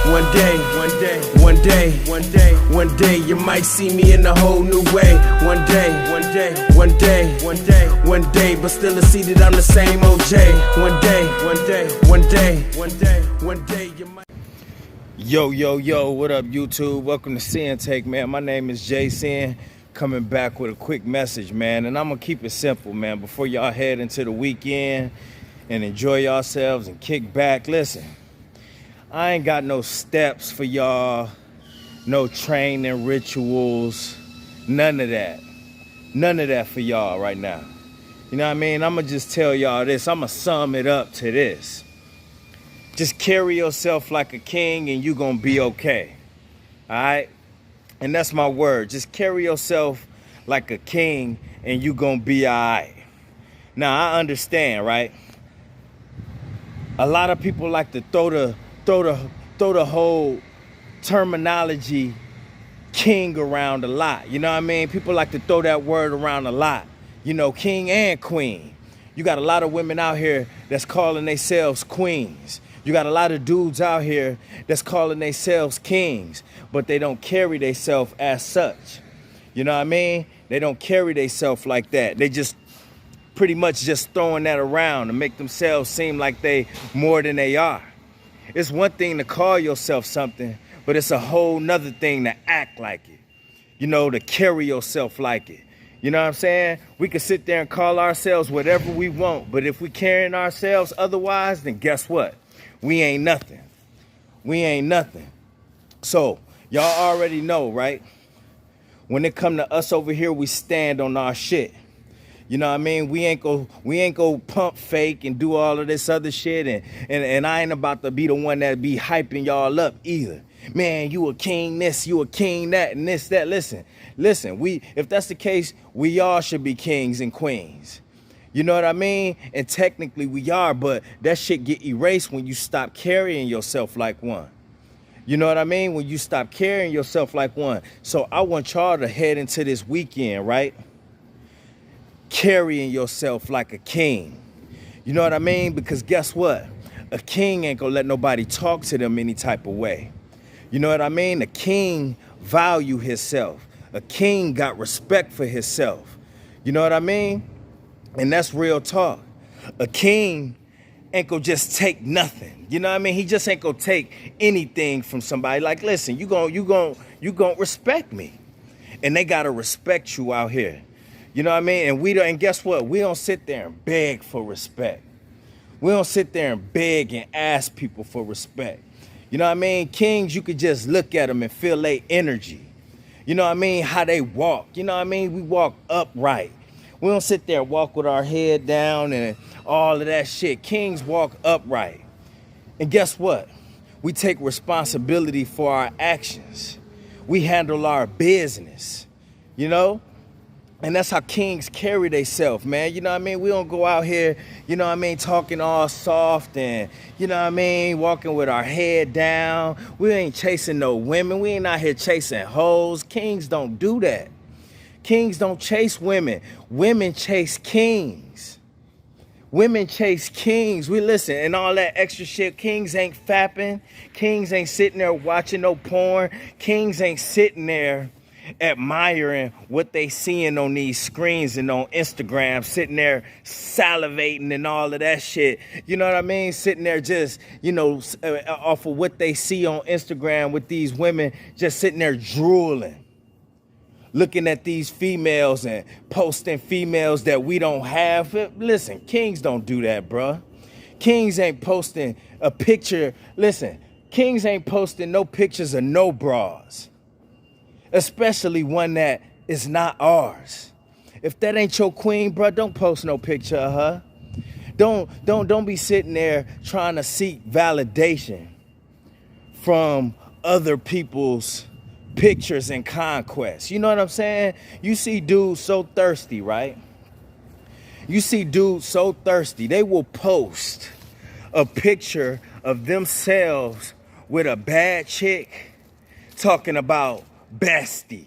One day, you might see me in a whole new way. One day, but still I see that I'm the same OJ. One day, you might. Yo, what up, YouTube? Welcome to Sinn-Take, man. My name is Jason, coming back with a quick message, man. And I'm gonna keep it simple, man. Before y'all head into the weekend and enjoy yourselves and kick back, listen, I ain't got no steps for y'all, no training rituals, none of that. None of that for y'all right now. You know what I mean? I'm gonna just tell y'all this. I'm gonna sum it up to this. Just carry yourself like a king and you gonna be okay. All right? And that's my word. Just carry yourself like a king and you gonna be all right. Now, I understand, right? A lot of people like to throw the whole terminology king around a lot. You know what I mean? People like to throw that word around a lot. You know, king and queen. You got a lot of women out here that's calling themselves queens. You got a lot of dudes out here that's calling themselves kings, but they don't carry themselves as such. You know what I mean? They don't carry themselves like that. They just pretty much just throwing that around to make themselves seem like they more than they are. It's one thing to call yourself something, but it's a whole nother thing to act like it. You know, to carry yourself like it. You know what I'm saying? We can sit there and call ourselves whatever we want, but if we carrying ourselves otherwise, then guess what? We ain't nothing. We ain't nothing. So, y'all already know, right? When it come to us over here, we stand on our shit. You know what I mean? We ain't go pump fake and do all of this other shit. And I ain't about to be the one that be hyping y'all up either. Man, you a king this, you a king that, and this, that. Listen, if that's the case, we all should be kings and queens. You know what I mean? And technically we are, but that shit get erased when you stop carrying yourself like one. You know what I mean? When you stop carrying yourself like one. So I want y'all to head into this weekend, right? Carrying yourself like a king. You know what I mean? Because guess what? A king ain't gonna let nobody talk to them any type of way. You know what I mean? A king value himself. A king got respect for himself. You know what I mean? And that's real talk. A king ain't gonna just take nothing. You know what I mean? He just ain't gonna take anything from somebody. Like, listen, you gonna respect me. And they gotta respect you out here. You know what I mean? And guess what? We don't sit there and beg for respect. We don't sit there and beg and ask people for respect. You know what I mean? Kings, you could just look at them and feel their energy. You know what I mean? How they walk. You know what I mean? We walk upright. We don't sit there and walk with our head down and all of that shit. Kings walk upright. And guess what? We take responsibility for our actions. We handle our business, you know? And that's how kings carry themselves, man. You know what I mean? We don't go out here, you know what I mean, talking all soft and, you know what I mean, walking with our head down. We ain't chasing no women. We ain't out here chasing hoes. Kings don't do that. Kings don't chase women. Women chase kings. Women chase kings. We listen, and all that extra shit. Kings ain't fapping. Kings ain't sitting there watching no porn. Kings ain't sitting there admiring what they seeing on these screens and on Instagram, sitting there salivating and all of that shit. You know what I mean? Sitting there just, you know, off of what they see on Instagram with these women, just sitting there drooling. Looking at these females and posting females that we don't have. Listen, kings don't do that, bruh. Kings ain't posting a picture. Listen, kings ain't posting no pictures of no bras. Especially one that is not ours. If that ain't your queen, bruh, don't post no picture of her. Don't be sitting there trying to seek validation from other people's pictures and conquests. You know what I'm saying? You see dudes so thirsty, right? You see dudes so thirsty, they will post a picture of themselves with a bad chick talking about bestie.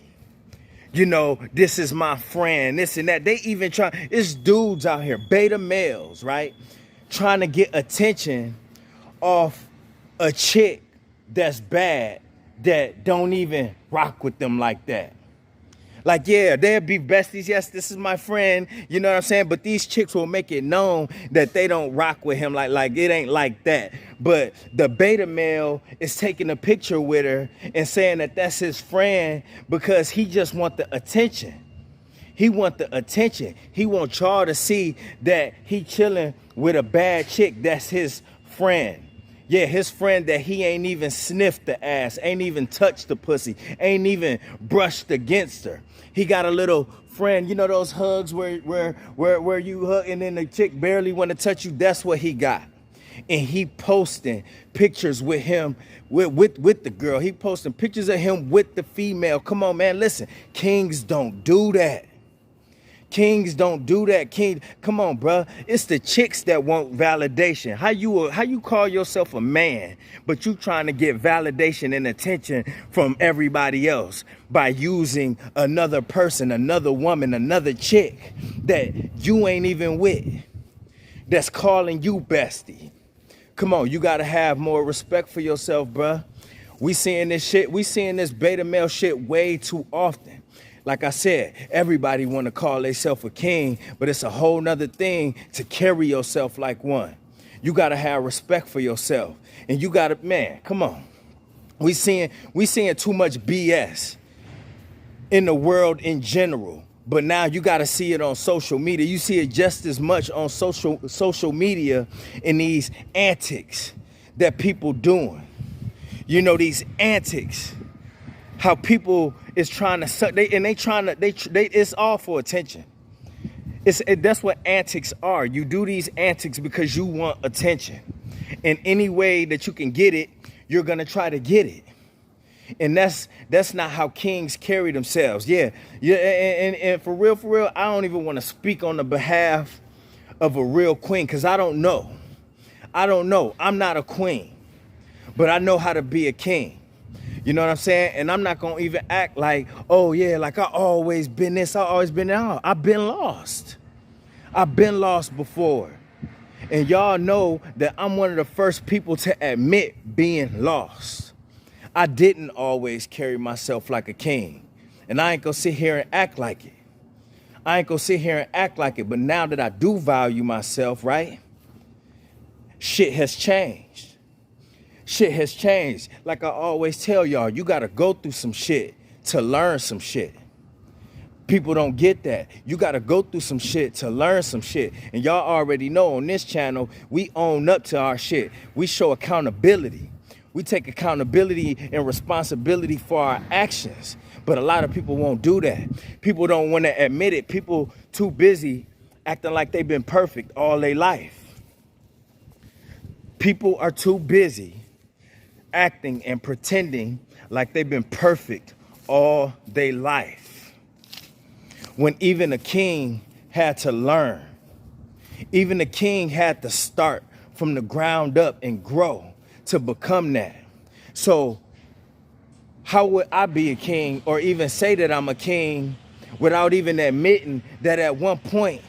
You know, this is my friend, this and that. They even try, it's dudes out here, beta males, right? Trying to get attention off a chick that's bad that don't even rock with them like that. Like, yeah, they'll be besties. Yes, this is my friend. You know what I'm saying? But these chicks will make it known that they don't rock with him. Like it ain't like that. But the beta male is taking a picture with her and saying that that's his friend because he just want the attention. He want the attention. He want y'all to see that he chilling with a bad chick that's his friend. Yeah, his friend that he ain't even sniffed the ass, ain't even touched the pussy, ain't even brushed against her. He got a little friend, you know those hugs where you hug and then the chick barely want to touch you? That's what he got. And he posting pictures with him, with the girl. He posting pictures of him with the female. Come on, man, listen. Kings don't do that. Kings don't do that. King, come on, bruh. It's the chicks that want validation. How you call yourself a man, but you trying to get validation and attention from everybody else by using another person, another woman, another chick that you ain't even with, that's calling you bestie. Come on, you gotta have more respect for yourself, bruh. We seeing this shit. We seeing this beta male shit way too often. Like I said, everybody want to call themselves a king, but it's a whole nother thing to carry yourself like one. You got to have respect for yourself. And you got to, man, come on. We seeing too much BS in the world in general. But now you got to see it on social media. You see it just as much on social media in these antics that people doing. You know, these antics. How people is trying to suck, it's all for attention. That's what antics are. You do these antics because you want attention. In any way that you can get it, you're gonna try to get it. And that's not how kings carry themselves. Yeah, and for real, I don't even want to speak on the behalf of a real queen, because I don't know. I'm not a queen, but I know how to be a king. You know what I'm saying? And I'm not going to even act like, oh, yeah, like I always been this, I always been that. I've been lost. I've been lost before. And y'all know that I'm one of the first people to admit being lost. I didn't always carry myself like a king. And I ain't going to sit here and act like it. But now that I do value myself, right? Shit has changed. Like I always tell y'all, you got to go through some shit to learn some shit. People don't get that. You got to go through some shit to learn some shit. And y'all already know on this channel, we own up to our shit. We show accountability. We take accountability and responsibility for our actions. But a lot of people won't do that. People don't want to admit it. People too busy acting like they've been perfect all their life. People are too busy acting and pretending like they've been perfect all their life. When even a king had to learn. Even a king had to start from the ground up and grow to become that. So how would I be a king or even say that I'm a king without even admitting that at one point,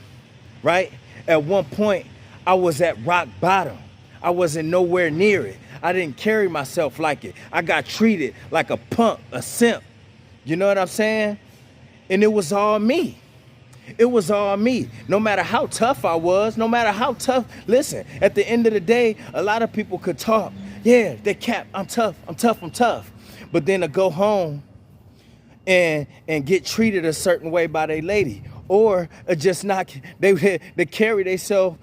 right? At one point, I was at rock bottom. I wasn't nowhere near it. I didn't carry myself like it. I got treated like a punk, a simp. You know what I'm saying? And it was all me. It was all me. No matter how tough I was, listen, at the end of the day, a lot of people could talk. Yeah, they cap, I'm tough. But then to go home and get treated a certain way by their lady, or just not, they carry themselves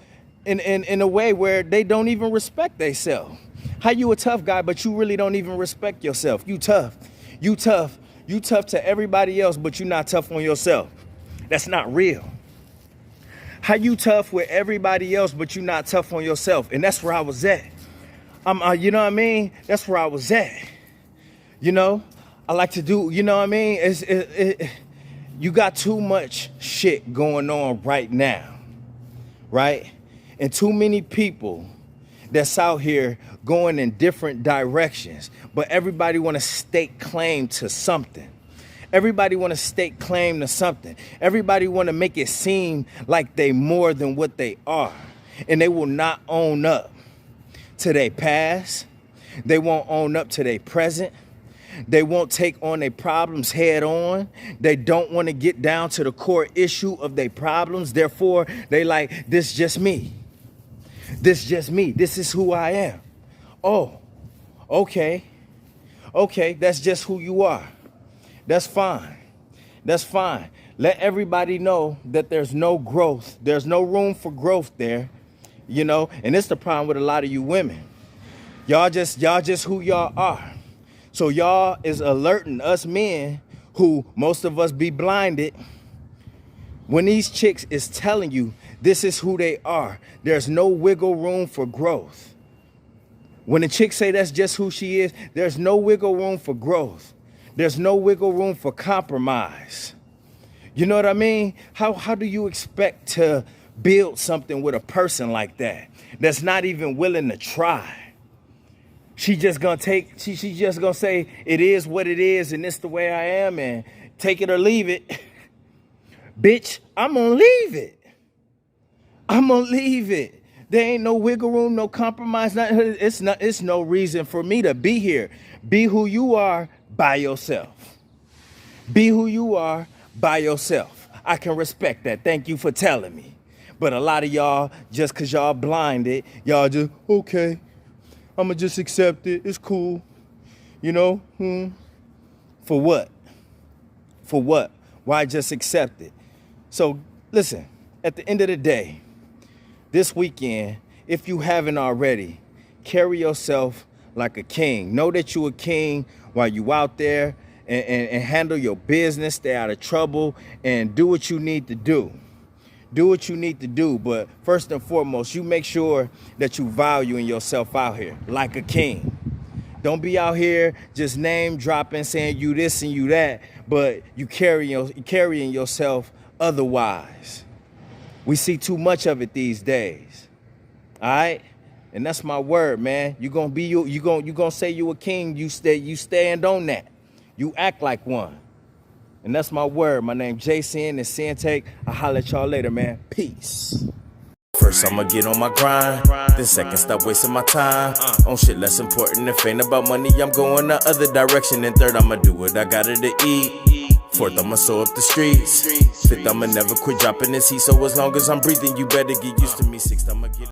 in a way where they don't even respect themselves. How you a tough guy, but you really don't even respect yourself? You tough to everybody else, but you're not tough on yourself. That's not real. How you tough with everybody else, but you're not tough on yourself? And that's where I was at. You know what I mean? That's where I was at. You know, I like to do, you know what I mean? You got too much shit going on right now, right? And too many people that's out here going in different directions, but everybody want to stake claim to something. Everybody want to stake claim to something. Everybody want to make it seem like they more than what they are. And they will not own up to their past. They won't own up to their present. They won't take on their problems head on. They don't want to get down to the core issue of their problems. Therefore, they like, this just me. This just me. This is who I am. Oh, okay. Okay, that's just who you are. That's fine. That's fine. Let everybody know that there's no growth. There's no room for growth there, you know? And it's the problem with a lot of you women. Y'all just who y'all are. So y'all is alerting us men, who most of us be blinded, when these chicks is telling you this is who they are. There's no wiggle room for growth. When the chicks say that's just who she is, there's no wiggle room for growth. There's no wiggle room for compromise. You know what I mean? How do you expect to build something with a person like that, that's not even willing to try? She just gonna she just gonna say it is what it is and it's the way I am and take it or leave it. Bitch, I'm gonna leave it. I'm gonna leave it. There ain't no wiggle room, no compromise. It's no reason for me to be here. Be who you are by yourself. Be who you are by yourself. I can respect that. Thank you for telling me. But a lot of y'all, just cause y'all blinded, y'all just, okay, I'ma just accept it. It's cool. You know? For what? For what? Why just accept it? So listen, at the end of the day, this weekend, if you haven't already, carry yourself like a king. Know that you a king while you out there and handle your business, stay out of trouble, and do what you need to do. Do what you need to do, but first and foremost, you make sure that you valuing yourself out here like a king. Don't be out here just name dropping, saying you this and you that, but you carrying yourself otherwise. We see too much of it these days. All right? And that's my word, man. You gonna be you gonna say you a king, you stand on that. You act like one. And that's my word. My name Jason and Sinn-Take. I'll holler at y'all later, man. Peace. First I'ma get on my grind, then second stop wasting my time on shit less important. If ain't about money, I'm going the other direction. And third, I'ma do what I gotta to eat. Fourth, I'ma sew up the streets. Fifth, I'ma never quit dropping this heat. So as long as I'm breathing, you better get used to me. Sixth, I'ma get